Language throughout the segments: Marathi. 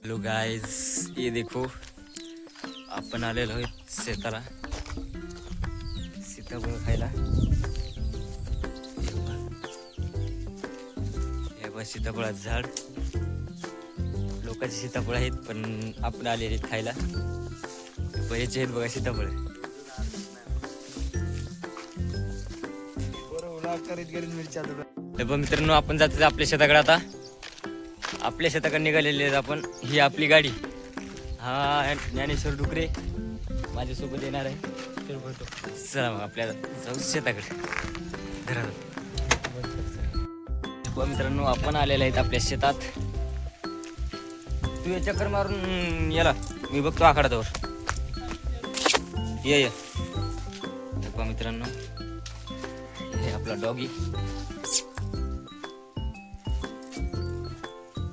हेलो गाइस, ये देखो आपण आलेलो आहोत शेताला सीताफळ खायला। हे बघ सीताफळाचं झाड, लोकांची सीताफळ आहेत पण आपण आलेले खायला। याचे आहेत बघा सीताफळ। हे बघ मित्रांनो, आपण जातो आपल्या शेताकडे। आता आपल्या शेताकडे निघालेले आहेत आपण। ही आपली गाडी, हा ज्ञानेश्वर डुकरे माझ्यासोबत येणार आहे। चला मग आपल्याला जाऊ शेताकडे। मित्रांनो, आपण आलेले आहेत आपल्या शेतात। तू या चक्कर मारून याला, मी बघतो आखाड्यावर। ये मित्रांनो, हे आपला डॉगी।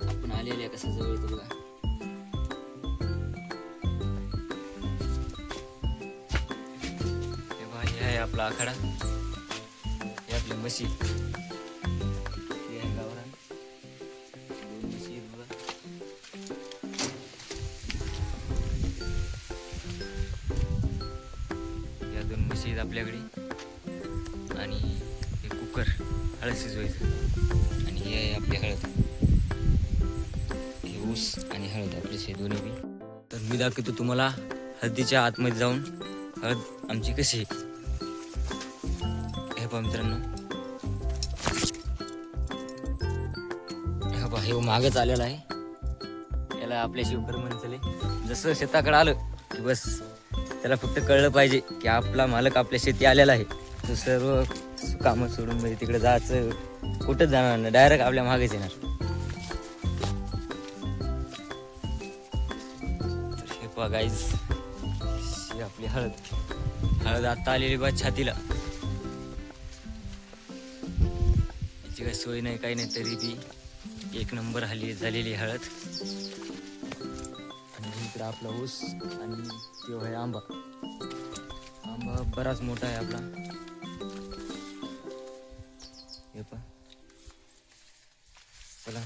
आपण आलेले कसं जवळ येतो बघा। हे बघा, हे आहे आपला आखाडा। हे आपली म्हशी, हे आहे गावरान। दोन म्हशी आहेत बघा। या दोन म्हशी आहेत आपल्याकडे। आणि हे कुकर हळद शिजवायचं। आणि हे आहे आपली हळद, हे ऊस आणि हळद आपले दोन्ही बी। तर मी दाखवतो तुम्हाला हळदीच्या आतमध्ये जाऊन हळद आमची कशी आहे। हे पहा मित्रांनो, हे पहा, हे मागच आलेला आहे। याला आपल्या शिवकर म्हणचले। जसं शेताकडे आलं की बस त्याला फक्त कळलं पाहिजे की आपला मालक आपल्या शेती आलेला आहे। तो सर्व कामं सोडून म्हणजे तिकडे जायचं, कुठंच जाणार नाही, डायरेक्ट आपल्या मागेच येणार। हे पहा गाईज, ही आपली हळद आता आलेली बा छातीला। याची काही सोय नाही, काही नाही, तरी बी एक नंबर झालेली हळद। आणि इकडे आपला ऊस आणि तो आहे आंबा बराच मोठा आहे आपला। हे पहा, चला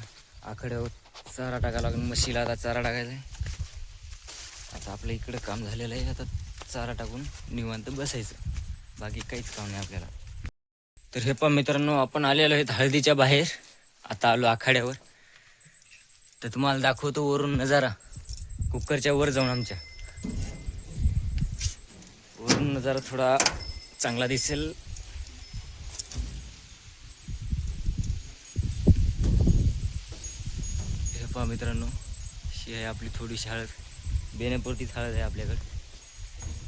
आखड्यावर चारा टाकायला लागून म्हशीला। आता चारा टाकायचा आहे। आता आपलं इकडं काम झालेलं आहे। आता चारा टाकून निवांत बसायचं, बाकी काहीच काम नाही आपल्याला। तर हे पण मित्रांनो, आपण आलेलो आहेत हळदीच्या बाहेर। आता आलो आखाड्यावर। तर तुम्हाला दाखवतो वरून नजारा, कुकरच्या वर जाऊन। आमच्या वरून नजारा थोडा चांगला दिसेल। हे पहा मित्रांनो, ही आहे आपली थोडीशी हळद, बेण्यापुरतीच हळद आहे आपल्याकडे,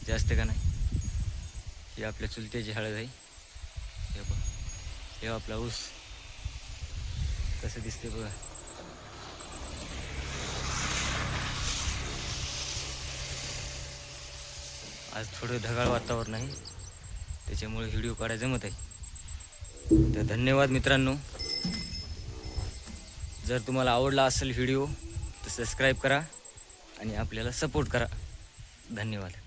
जास्त का नाही। ही आपल्या चुलत्याची हळद आहे। हे पहा, हे आपला ऊस कसं दिसते बघा। आज थोडं ढगाळ वातावरण आहे, त्याच्यामुळे व्हिडिओ काढायला जमत आहे। तर धन्यवाद मित्रांनो। जर तुम्हाला आवडला असेल व्हिडिओ तर सबस्क्राईब करा आणि आपल्याला सपोर्ट करा। धन्यवाद।